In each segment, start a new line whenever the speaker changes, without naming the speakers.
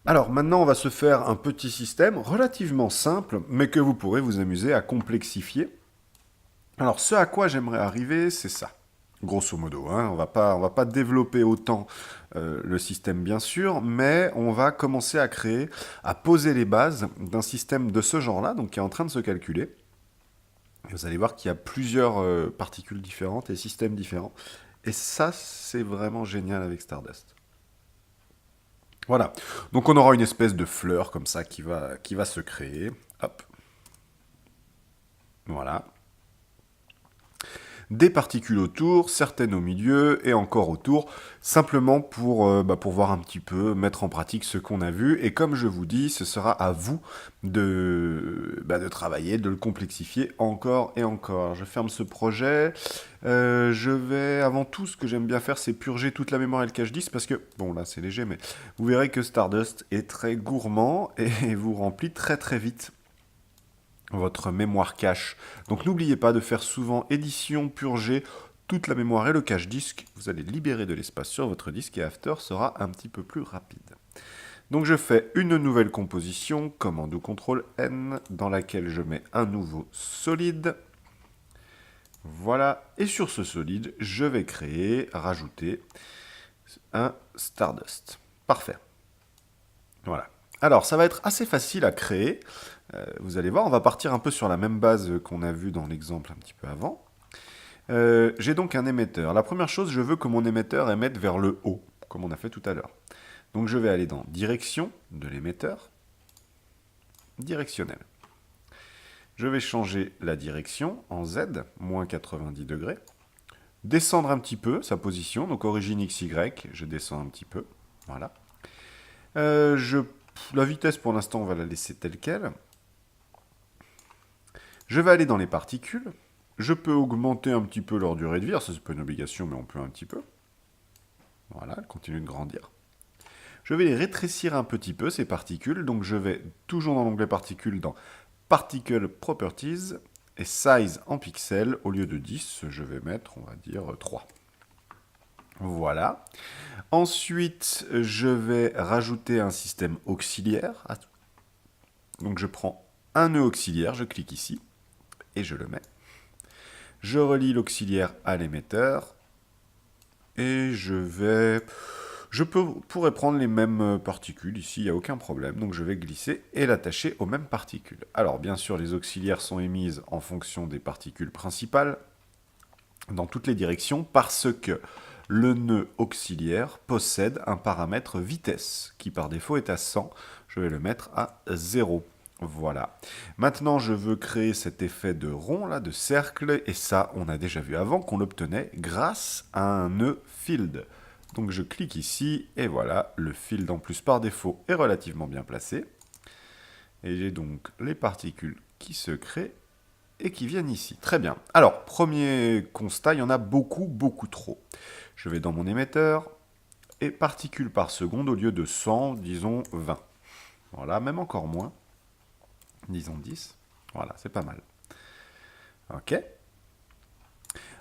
Alors maintenant, on va se faire un petit système relativement simple, mais que vous pourrez vous amuser à complexifier. Alors ce à quoi j'aimerais arriver, c'est ça. Grosso modo, hein. On va pas développer autant le système bien sûr, mais on va commencer à créer, à poser les bases d'un système de ce genre-là, donc qui est en train de se calculer. Et vous allez voir qu'il y a plusieurs particules différentes et systèmes différents. Et ça, c'est vraiment génial avec Stardust. Voilà. Donc on aura une espèce de fleur comme ça qui va se créer. Hop. Voilà. Des particules autour, certaines au milieu et encore autour, simplement pour voir un petit peu, mettre en pratique ce qu'on a vu. Et comme je vous dis, ce sera à vous de travailler, de le complexifier encore et encore. Alors, je ferme ce projet. Je vais, avant tout, ce que j'aime bien faire, c'est purger toute la mémoire et le cache disque, parce que, bon là c'est léger, mais vous verrez que Stardust est très gourmand et vous remplit très très vite votre mémoire cache. Donc n'oubliez pas de faire souvent édition, purger toute la mémoire et le cache disque. Vous allez libérer de l'espace sur votre disque et After sera un petit peu plus rapide. Donc je fais une nouvelle composition, commande ou CTRL N, dans laquelle je mets un nouveau solide. Voilà, et sur ce solide, je vais créer, rajouter un Stardust. Parfait. Voilà. Alors, ça va être assez facile à créer. Vous allez voir, on va partir un peu sur la même base qu'on a vu dans l'exemple un petit peu avant. J'ai donc un émetteur. La première chose, je veux que mon émetteur émette vers le haut, comme on a fait tout à l'heure. Donc je vais aller dans Direction de l'émetteur, Directionnel. Je vais changer la direction en Z, moins 90 degrés. Descendre un petit peu sa position, donc origine XY, je descends un petit peu. Voilà. La vitesse pour l'instant, on va la laisser telle qu'elle. Je vais aller dans les particules. Je peux augmenter un petit peu leur durée de vie. Alors, ça, c'est pas une obligation, mais on peut un petit peu. Voilà, elles continuent de grandir. Je vais les rétrécir un petit peu, ces particules. Donc, je vais toujours dans l'onglet particules, dans Particle Properties, et Size en pixels. Au lieu de 10, je vais mettre, on va dire, 3. Voilà. Ensuite, je vais rajouter un système auxiliaire. Donc, je prends un nœud auxiliaire, je clique ici, et je le mets. Je relie l'auxiliaire à l'émetteur. Et pourrais prendre les mêmes particules ici, il n'y a aucun problème. Donc je vais glisser et l'attacher aux mêmes particules. Alors bien sûr, les auxiliaires sont émises en fonction des particules principales, dans toutes les directions, parce que le nœud auxiliaire possède un paramètre vitesse, qui par défaut est à 100. Je vais le mettre à 0. Voilà. Maintenant, je veux créer cet effet de rond, là, de cercle, et ça, on a déjà vu avant qu'on l'obtenait grâce à un nœud field. Donc je clique ici, et voilà, le field en plus par défaut est relativement bien placé. Et j'ai donc les particules qui se créent et qui viennent ici. Très bien. Alors, premier constat, il y en a beaucoup, beaucoup trop. Je vais dans mon émetteur, et particules par seconde, au lieu de 100, disons 20. Voilà, même encore moins. Disons 10. Voilà, c'est pas mal. Ok.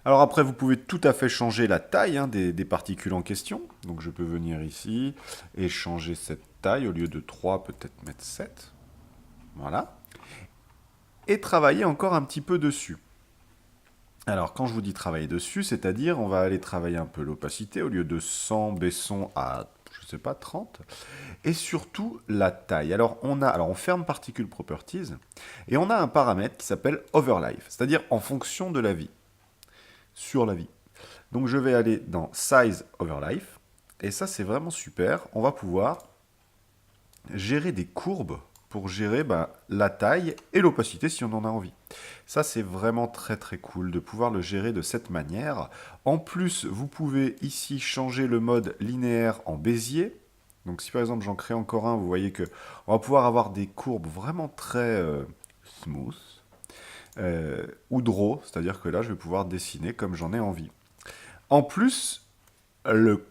Alors après, vous pouvez tout à fait changer la taille des particules en question. Donc je peux venir ici et changer cette taille. Au lieu de 3, peut-être mettre 7. Voilà. Et travailler encore un petit peu dessus. Alors quand je vous dis travailler dessus, c'est-à-dire on va aller travailler un peu l'opacité. Au lieu de 100, baissons à, je sais pas, 30. Et surtout la taille. Alors on ferme Particle Properties et on a un paramètre qui s'appelle Overlife, c'est-à-dire en fonction de la vie, sur la vie. Donc je vais aller dans Size Overlife et ça c'est vraiment super. On va pouvoir gérer des courbes pour gérer la taille et l'opacité si on en a envie. Ça c'est vraiment très très cool de pouvoir le gérer de cette manière. En plus, vous pouvez ici changer le mode linéaire en Bézier. Donc si par exemple j'en crée encore un, vous voyez que on va pouvoir avoir des courbes vraiment très smooth ou draw, c'est-à-dire que là je vais pouvoir dessiner comme j'en ai envie. En plus, le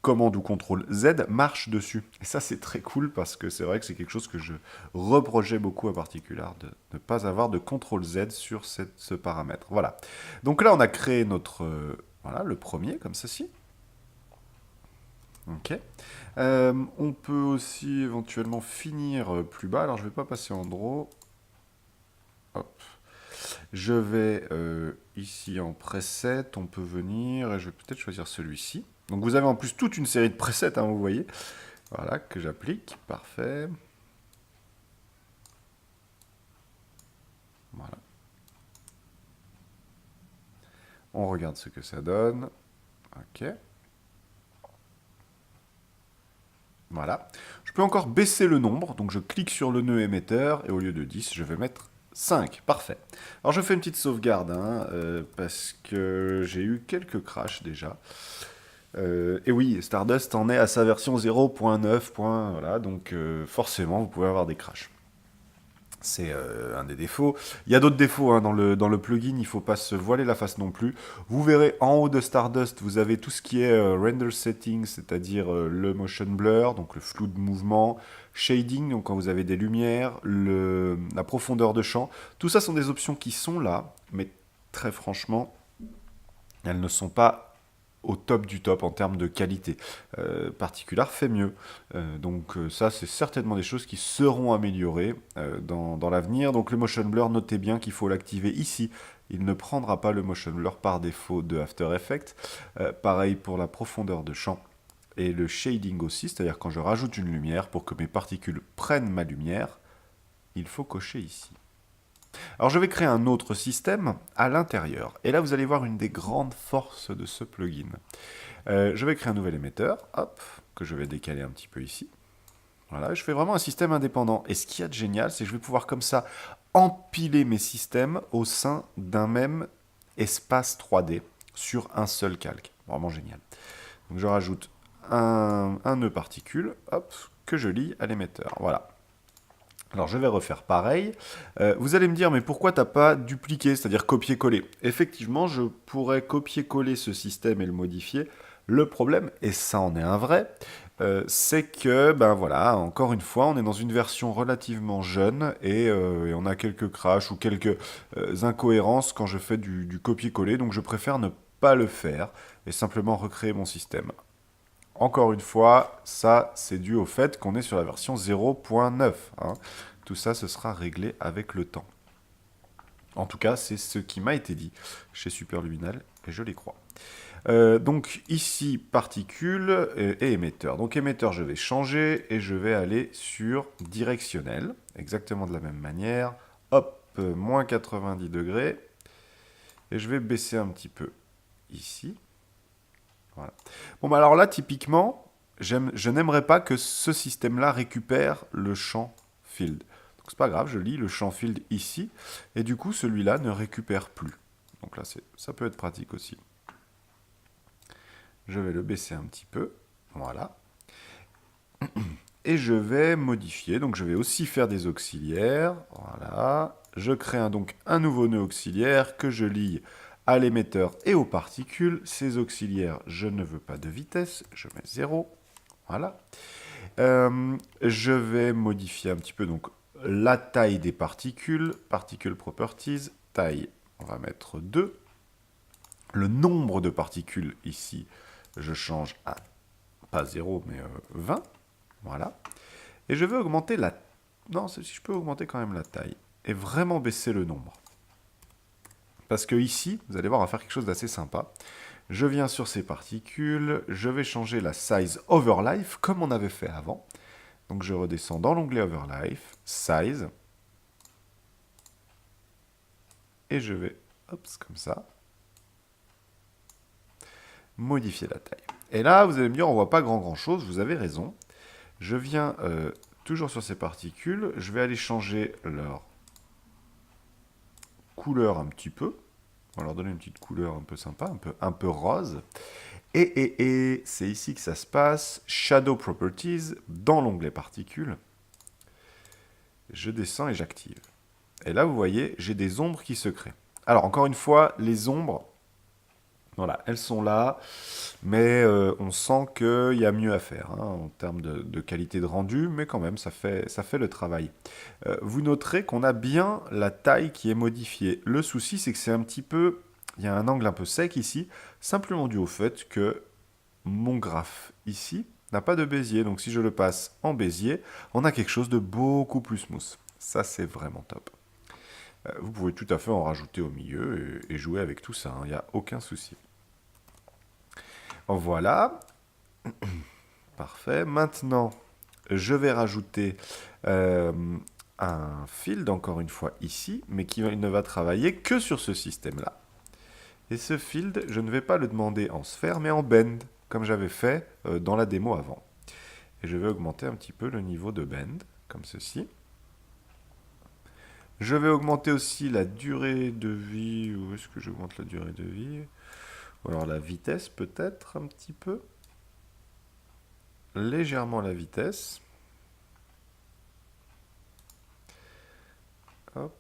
commande ou contrôle Z marche dessus. Et ça c'est très cool parce que c'est vrai que c'est quelque chose que je reprochais beaucoup à Particular, de ne pas avoir de contrôle Z sur ce paramètre. Voilà. Donc là on a créé notre... voilà, le premier comme ceci. Ok. On peut aussi éventuellement finir plus bas. Alors je vais pas passer en draw. Hop. Je vais ici en preset. On peut venir et je vais peut-être choisir celui-ci. Donc vous avez en plus toute une série de presets, hein, vous voyez. Voilà, que j'applique. Parfait. Voilà. On regarde ce que ça donne. Ok. Voilà. Je peux encore baisser le nombre, donc je clique sur le nœud émetteur, et au lieu de 10, je vais mettre 5. Parfait. Alors je fais une petite sauvegarde, hein, parce que j'ai eu quelques crashs déjà. Et oui, Stardust en est à sa version 0.9. Voilà, donc forcément, vous pouvez avoir des crashs. C'est un des défauts. Il y a d'autres défauts hein, dans le plugin, il ne faut pas se voiler la face non plus. Vous verrez en haut de Stardust, vous avez tout ce qui est render settings, c'est-à-dire le motion blur, donc le flou de mouvement, shading, donc quand vous avez des lumières, la profondeur de champ. Tout ça sont des options qui sont là, mais très franchement, elles ne sont pas au top du top en termes de qualité. Particular fait mieux. Donc ça, c'est certainement des choses qui seront améliorées dans l'avenir. Donc le motion blur, notez bien qu'il faut l'activer ici. Il ne prendra pas le motion blur par défaut de After Effects. Pareil pour la profondeur de champ. Et le shading aussi, c'est-à-dire quand je rajoute une lumière, pour que mes particules prennent ma lumière, il faut cocher ici. Alors je vais créer un autre système à l'intérieur. Et là, vous allez voir une des grandes forces de ce plugin. Je vais créer un nouvel émetteur, hop, que je vais décaler un petit peu ici. Voilà, je fais vraiment un système indépendant. Et ce qu'il y a de génial, c'est que je vais pouvoir comme ça empiler mes systèmes au sein d'un même espace 3D sur un seul calque. Vraiment génial. Donc je rajoute un nœud particule, hop, que je lie à l'émetteur. Voilà. Alors je vais refaire pareil. Vous allez me dire, mais pourquoi t'as pas dupliqué, c'est-à-dire copier-coller? Effectivement, je pourrais copier-coller ce système et le modifier. Le problème, et ça en est un vrai, c'est que, ben voilà, encore une fois, on est dans une version relativement jeune et on a quelques crashs ou quelques incohérences quand je fais du copier-coller, donc je préfère ne pas le faire et simplement recréer mon système. Encore une fois, ça, c'est dû au fait qu'on est sur la version 0.9. Hein. Tout ça, ce sera réglé avec le temps. En tout cas, c'est ce qui m'a été dit chez Superluminal, et je les crois. Donc ici, particules et émetteur. Donc émetteur, je vais changer, et je vais aller sur directionnel, exactement de la même manière. Hop, moins 90 degrés. Et je vais baisser un petit peu ici. Voilà. Bon, bah alors là, typiquement, je n'aimerais pas que ce système-là récupère le champ field. Donc c'est pas grave, je lis le champ field ici, et du coup, celui-là ne récupère plus. Donc là, ça peut être pratique aussi. Je vais le baisser un petit peu. Voilà. Et je vais modifier. Donc je vais aussi faire des auxiliaires. Voilà. Je crée donc un nouveau nœud auxiliaire que je lie à l'émetteur et aux particules. Ces auxiliaires, je ne veux pas de vitesse. Je mets 0. Voilà. Je vais modifier un petit peu donc la taille des particules. Particle properties. Taille, on va mettre 2. Le nombre de particules ici, je change à pas 0 mais 20. Voilà. Et je veux augmenter la... Non, si je peux augmenter quand même la taille. Et vraiment baisser le nombre. Parce que ici, vous allez voir, on va faire quelque chose d'assez sympa. Je viens sur ces particules, je vais changer la size overlife, comme on avait fait avant. Donc je redescends dans l'onglet overlife, size. Et je vais, hop, comme ça, modifier la taille. Et là, vous allez me dire, on voit pas grand chose, vous avez raison. Je viens toujours sur ces particules, je vais aller changer leur couleur un petit peu. On va leur donner une petite couleur un peu sympa, un peu rose. Et c'est ici que ça se passe. Shadow Properties, dans l'onglet particules. Je descends et j'active. Et là, vous voyez, j'ai des ombres qui se créent. Alors, encore une fois, les ombres, voilà, elles sont là, mais on sent qu'il y a mieux à faire hein, en termes de qualité de rendu, mais quand même, ça fait le travail. Vous noterez qu'on a bien la taille qui est modifiée. Le souci, c'est que c'est un petit peu... Il y a un angle un peu sec ici, simplement dû au fait que mon graphe ici n'a pas de Bézier. Donc si je le passe en Bézier, on a quelque chose de beaucoup plus smooth. Ça, c'est vraiment top. Vous pouvez tout à fait en rajouter au milieu et jouer avec tout ça, il n'y a aucun souci. Voilà. Parfait. Maintenant, je vais rajouter un field, encore une fois ici, mais qui ne va travailler que sur ce système-là. Et ce field, je ne vais pas le demander en sphère, mais en bend, comme j'avais fait dans la démo avant. Et je vais augmenter un petit peu le niveau de bend, comme ceci. Je vais augmenter aussi la durée de vie. Où est-ce que j'augmente la durée de vie? Ou alors la vitesse peut-être un petit peu. Légèrement la vitesse. Hop.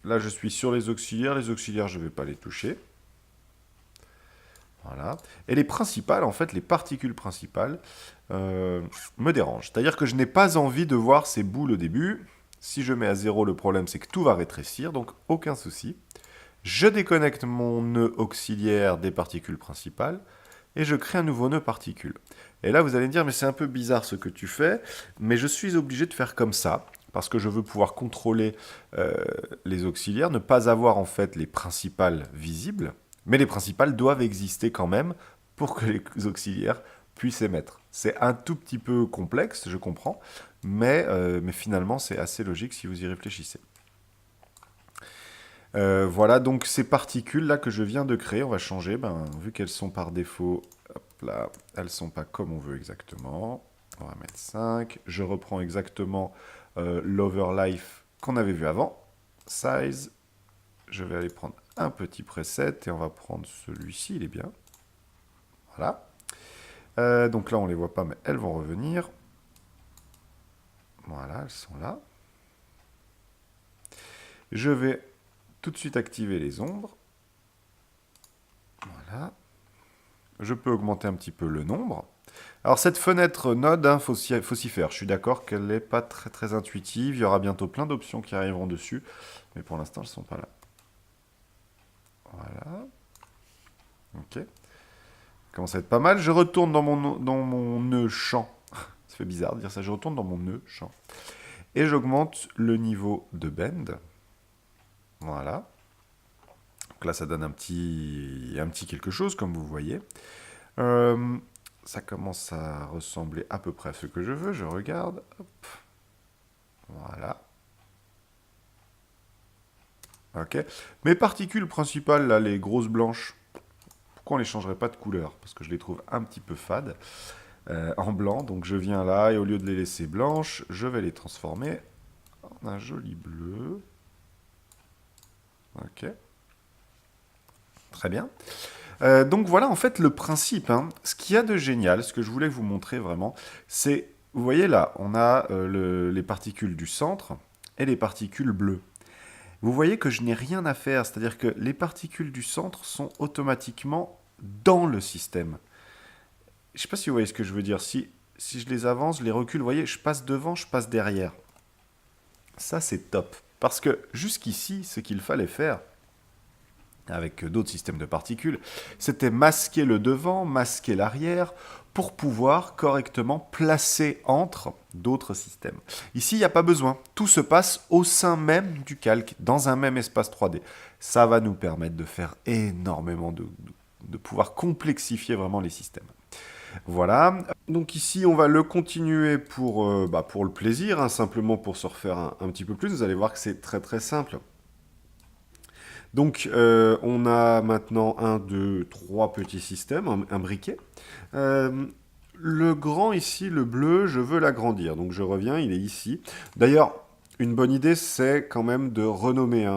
Là, je suis sur les auxiliaires. Les auxiliaires, je ne vais pas les toucher. Voilà. Et les principales, en fait, les particules principales, me dérangent. C'est-à-dire que je n'ai pas envie de voir ces boules au début. Si je mets à 0, le problème, c'est que tout va rétrécir, donc aucun souci. Je déconnecte mon nœud auxiliaire des particules principales et je crée un nouveau nœud particule. Et là, vous allez me dire, mais c'est un peu bizarre ce que tu fais, mais je suis obligé de faire comme ça, parce que je veux pouvoir contrôler les auxiliaires, ne pas avoir en fait les principales visibles, mais les principales doivent exister quand même pour que les auxiliaires puissent émettre. C'est un tout petit peu complexe, je comprends, mais finalement c'est assez logique si vous y réfléchissez. Voilà, donc ces particules-là que je viens de créer, on va changer, vu qu'elles sont par défaut, hop là, elles ne sont pas comme on veut exactement. On va mettre 5. Je reprends exactement l'overlife qu'on avait vu avant. Size. Je vais aller prendre un petit preset et on va prendre celui-ci, il est bien. Voilà. Donc là, on ne les voit pas, mais elles vont revenir. Voilà, elles sont là. Je vais tout de suite activer les ombres. Voilà. Je peux augmenter un petit peu le nombre. Alors cette fenêtre node, faut s'y faire. Je suis d'accord qu'elle n'est pas très très intuitive. Il y aura bientôt plein d'options qui arriveront dessus. Mais pour l'instant, elles ne sont pas là. Voilà. Ok. Ça commence à être pas mal. Je retourne dans mon nœud champ. Ça fait bizarre de dire ça. Je retourne dans mon nœud champ. Et j'augmente le niveau de bend. Voilà. Donc là, ça donne un petit quelque chose, comme vous voyez. Ça commence à ressembler à peu près à ce que je veux. Je regarde. Hop. Voilà. Ok. Mes particules principales, là, les grosses blanches, pourquoi on ne les changerait pas de couleur? Parce que je les trouve un petit peu fades en blanc. Donc je viens là et au lieu de les laisser blanches, je vais les transformer en un joli bleu. Ok. Très bien. Donc voilà en fait le principe. Ce qu'il y a de génial, ce que je voulais vous montrer vraiment, c'est, vous voyez là, on a les particules du centre et les particules bleues. Vous voyez que je n'ai rien à faire, c'est-à-dire que les particules du centre sont automatiquement dans le système. Je ne sais pas si vous voyez ce que je veux dire. Si je les avance, je les recule, vous voyez, je passe devant, je passe derrière. Ça, c'est top. Parce que jusqu'ici, ce qu'il fallait faire, avec d'autres systèmes de particules, c'était masquer le devant, masquer l'arrière, pour pouvoir correctement placer entre d'autres systèmes. Ici, il n'y a pas besoin. Tout se passe au sein même du calque, dans un même espace 3D. Ça va nous permettre de faire énormément de pouvoir complexifier vraiment les systèmes. Voilà. Donc ici, on va le continuer pour le plaisir, simplement pour se refaire un petit peu plus. Vous allez voir que c'est très très simple. Donc, on a maintenant 1, 2, 3 petits systèmes, un briquet. Le grand ici, le bleu, je veux l'agrandir. Donc, je reviens, il est ici. D'ailleurs, une bonne idée, c'est quand même de renommer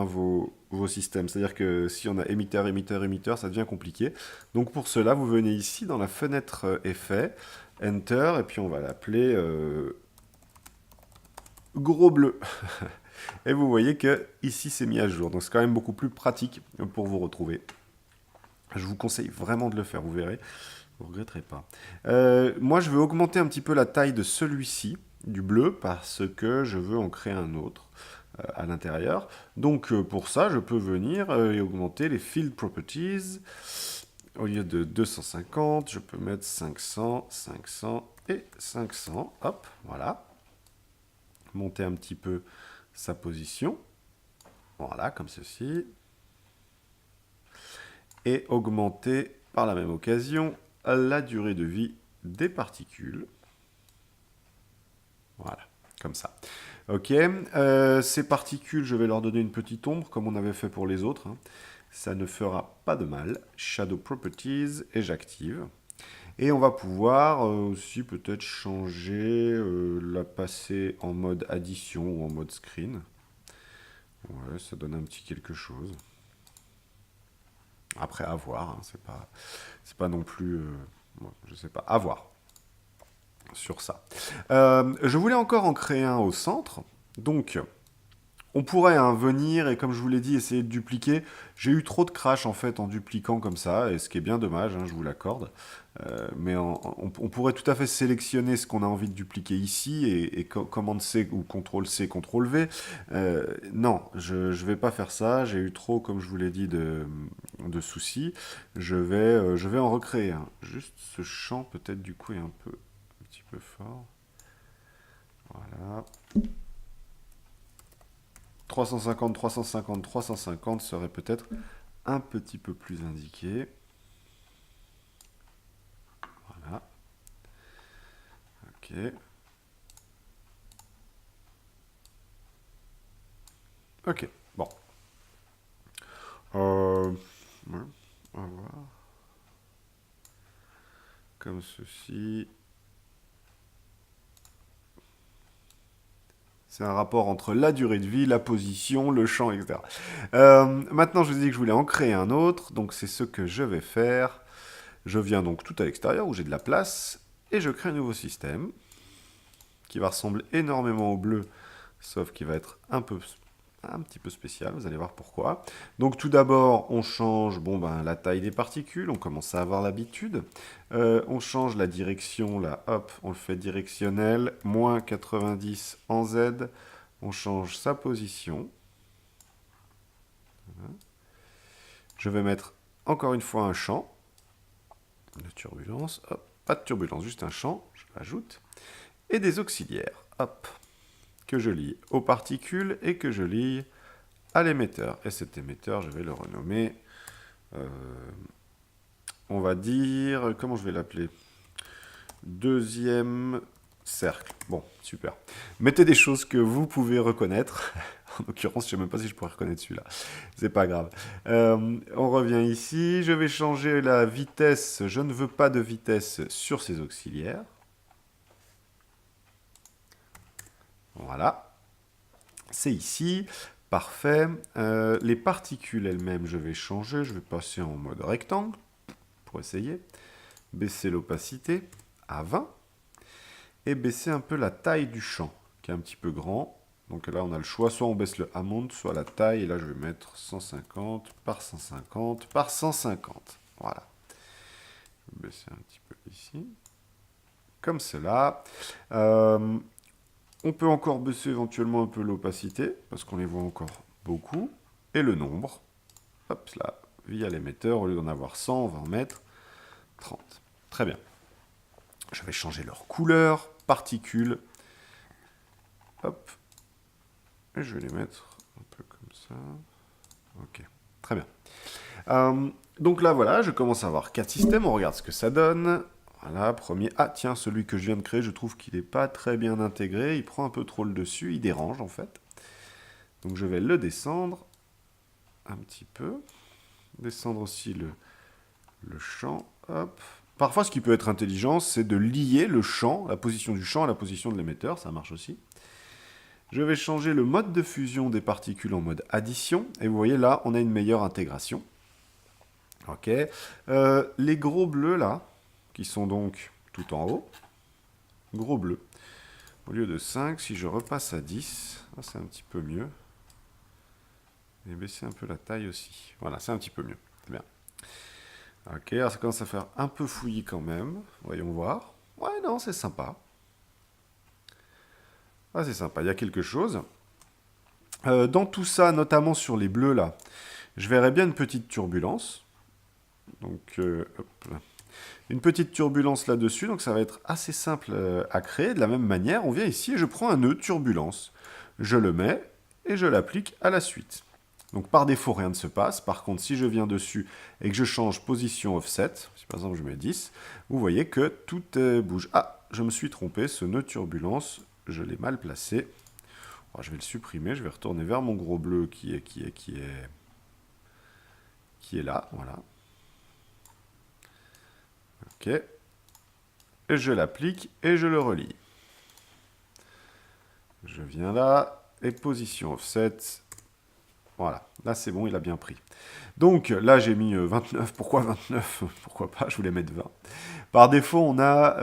vos systèmes. C'est-à-dire que si on a émetteur, émetteur, émetteur, ça devient compliqué. Donc, pour cela, vous venez ici dans la fenêtre effet, Enter, et puis on va l'appeler gros bleu. Et vous voyez que ici c'est mis à jour. Donc c'est quand même beaucoup plus pratique pour vous retrouver. Je vous conseille vraiment de le faire, vous verrez. Vous ne regretterez pas. Moi je veux augmenter un petit peu la taille de celui-ci, du bleu, parce que je veux en créer un autre à l'intérieur. Donc pour ça, je peux venir et augmenter les Field Properties. Au lieu de 250, je peux mettre 500, 500 et 500. Hop, voilà. Monter un petit peu sa position. Voilà, comme ceci. Et augmenter par la même occasion la durée de vie des particules. Voilà, comme ça. Ok, ces particules, je vais leur donner une petite ombre, comme on avait fait pour les autres. Ça ne fera pas de mal. Shadow Properties, et j'active. Et on va pouvoir aussi peut-être changer, la passer en mode addition ou en mode screen. Ouais, ça donne un petit quelque chose. Après, à voir, hein, c'est pas non plus, bon, je sais pas, à voir sur ça. Je voulais encore en créer un au centre, donc on pourrait venir et comme je vous l'ai dit, essayer de dupliquer. J'ai eu trop de crash en fait en dupliquant comme ça, et ce qui est bien dommage, hein, je vous l'accorde. Mais on pourrait tout à fait sélectionner ce qu'on a envie de dupliquer ici et commande C ou CTRL C, CTRL V. Non, je ne vais pas faire ça. J'ai eu trop, comme je vous l'ai dit, de soucis. Je vais en recréer un. Juste ce champ peut-être du coup est un petit peu fort. Voilà. 350, 350, 350 serait peut-être un petit peu plus indiqué. Voilà. Ok. Ok, bon. Ouais, on va voir. Comme ceci. C'est un rapport entre la durée de vie, la position, le champ, etc. Maintenant, je vous ai dit que je voulais en créer un autre, donc c'est ce que je vais faire. Je viens donc tout à l'extérieur où j'ai de la place, et je crée un nouveau système qui va ressembler énormément au bleu, sauf qu'il va être un petit peu spécial, vous allez voir pourquoi. Donc tout d'abord, on change la taille des particules, on commence à avoir l'habitude. On change la direction, là, hop, on le fait directionnel, moins 90 en Z. On change sa position. Voilà. Je vais mettre encore une fois un champ de turbulence. Hop, pas de turbulence, juste un champ, je l'ajoute. Et des auxiliaires, hop, que je lie aux particules et que je lie à l'émetteur. Et cet émetteur, je vais le renommer, on va dire, comment je vais l'appeler? Deuxième cercle. Bon, super. Mettez des choses que vous pouvez reconnaître. En l'occurrence, je ne sais même pas si je pourrais reconnaître celui-là. C'est pas grave. On revient ici. Je vais changer la vitesse. Je ne veux pas de vitesse sur ces auxiliaires. Voilà. C'est ici. Parfait. Les particules elles-mêmes, je vais changer. Je vais passer en mode rectangle pour essayer. Baisser l'opacité à 20. Et baisser un peu la taille du champ, qui est un petit peu grand. Donc là, on a le choix, soit on baisse le amount, soit la taille. Et là, je vais mettre 150 par 150 par 150. Voilà. Je vais baisser un petit peu ici. Comme cela. On peut encore baisser éventuellement un peu l'opacité, parce qu'on les voit encore beaucoup. Et le nombre. Hop là, via l'émetteur, au lieu d'en avoir 100, on va en mettre 30. Très bien. Je vais changer leur couleur, particules. Hop. Et je vais les mettre un peu comme ça. Ok, très bien. Donc là, voilà, je commence à avoir 4 systèmes. On regarde ce que ça donne. Voilà, premier. Ah, tiens, celui que je viens de créer, je trouve qu'il n'est pas très bien intégré. Il prend un peu trop le dessus. Il dérange, en fait. Donc je vais le descendre un petit peu. Descendre aussi le champ. Hop. Parfois, ce qui peut être intelligent, c'est de lier le champ, la position du champ à la position de l'émetteur. Ça marche aussi. Je vais changer le mode de fusion des particules en mode addition. Et vous voyez, là, on a une meilleure intégration. Ok. Les gros bleus, là, qui sont donc tout en haut, gros bleus. Au lieu de 5, si je repasse à 10, c'est un petit peu mieux. Et baisser un peu la taille aussi. Voilà, c'est un petit peu mieux. C'est bien. Ok, alors ça commence à faire un peu fouillis quand même. Voyons voir. Ouais, non, c'est sympa. Ah, c'est sympa, il y a quelque chose. Dans tout ça, notamment sur les bleus là, je verrais bien une petite turbulence. Donc, hop là. Une petite turbulence là-dessus, donc ça va être assez simple à créer. De la même manière, on vient ici et je prends un nœud turbulence. Je le mets et je l'applique à la suite. Donc par défaut, rien ne se passe. Par contre, si je viens dessus et que je change position offset, si par exemple je mets 10, vous voyez que tout bouge. Ah, je me suis trompé, ce nœud turbulence, je l'ai mal placé. Alors, je vais le supprimer, je vais retourner vers mon gros bleu qui est là, voilà. Ok. Et je l'applique et je le relie. Je viens là, et position offset. Voilà, là c'est bon, il a bien pris. Donc là j'ai mis 29, pourquoi 29? Pourquoi pas, je voulais mettre 20. Par défaut, on a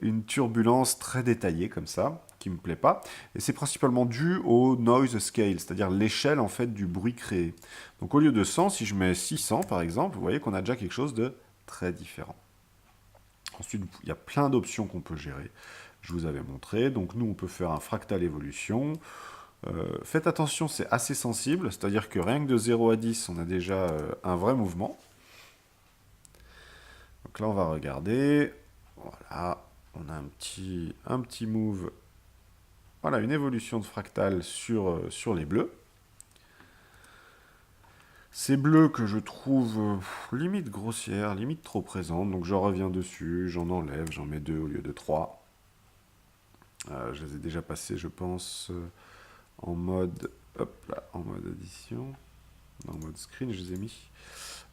une turbulence très détaillée comme ça, qui me plaît pas. Et c'est principalement dû au noise scale, c'est-à-dire l'échelle en fait du bruit créé. Donc au lieu de 100, si je mets 600 par exemple, vous voyez qu'on a déjà quelque chose de très différent. Ensuite, il y a plein d'options qu'on peut gérer. Je vous avais montré. Donc nous, on peut faire un fractal évolution. Faites attention, c'est assez sensible. C'est-à-dire que rien que de 0 à 10, on a déjà un vrai mouvement. Donc là, on va regarder. Voilà, on a un petit move. Voilà, une évolution de fractal sur les bleus. Ces bleus que je trouve limite grossières, limite trop présentes. Donc je reviens dessus, j'en enlève, j'en mets 2 au lieu de 3. Je les ai déjà passés, je pense, en mode, hop là, en mode addition. Non, en mode screen, je les ai mis.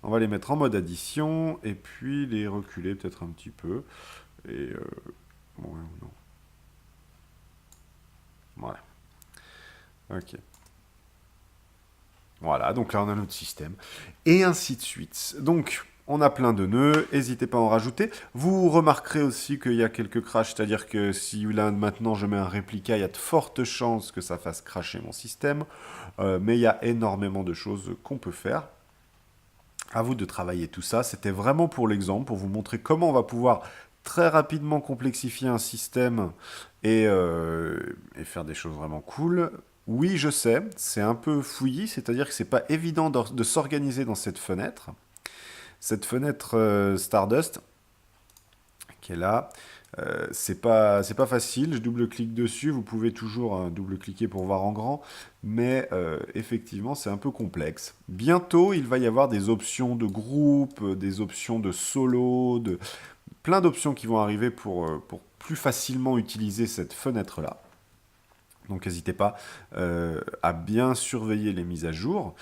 On va les mettre en mode addition, et puis les reculer peut-être un petit peu. Et, bon, ouais, non. Voilà. Ok. Voilà, donc là on a notre système. Et ainsi de suite. Donc, on a plein de nœuds, n'hésitez pas à en rajouter. Vous remarquerez aussi qu'il y a quelques crashs, c'est-à-dire que si là maintenant je mets un réplica, il y a de fortes chances que ça fasse crasher mon système. Mais il y a énormément de choses qu'on peut faire. À vous de travailler tout ça. C'était vraiment pour l'exemple, pour vous montrer comment on va pouvoir très rapidement complexifier un système et faire des choses vraiment cool. Oui, je sais, c'est un peu fouillis, c'est-à-dire que c'est pas évident de s'organiser dans cette fenêtre. Cette fenêtre Stardust, qui est là, c'est pas facile. Je double-clique dessus, vous pouvez toujours double-cliquer pour voir en grand, mais effectivement, c'est un peu complexe. Bientôt, il va y avoir des options de groupe, des options de solo, plein d'options qui vont arriver pour plus facilement utiliser cette fenêtre-là. Donc n'hésitez pas à bien surveiller les mises à jour.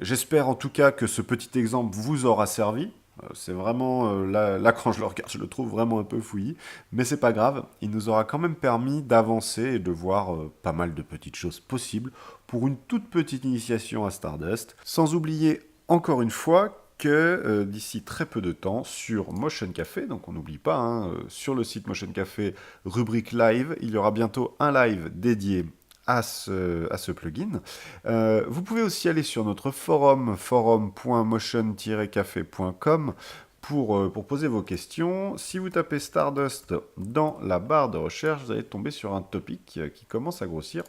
J'espère en tout cas que ce petit exemple vous aura servi. C'est vraiment, là quand je le regarde, je le trouve vraiment un peu fouillis. Mais c'est pas grave, il nous aura quand même permis d'avancer et de voir pas mal de petites choses possibles pour une toute petite initiation à Stardust. Sans oublier encore une fois que d'ici très peu de temps sur Motion Café, donc on n'oublie pas, hein, sur le site Motion Café, rubrique live, il y aura bientôt un live dédié à ce plugin. Vous pouvez aussi aller sur notre forum, forum.motion-café.com pour poser vos questions. Si vous tapez Stardust dans la barre de recherche, vous allez tomber sur un topic qui commence à grossir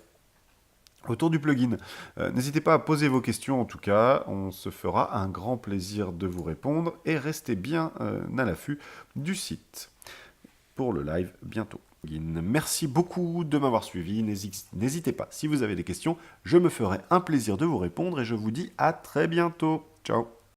autour du plugin. N'hésitez pas à poser vos questions, en tout cas, on se fera un grand plaisir de vous répondre et restez bien à l'affût du site pour le live bientôt. Merci beaucoup de m'avoir suivi, n'hésitez pas, si vous avez des questions, je me ferai un plaisir de vous répondre et je vous dis à très bientôt. Ciao.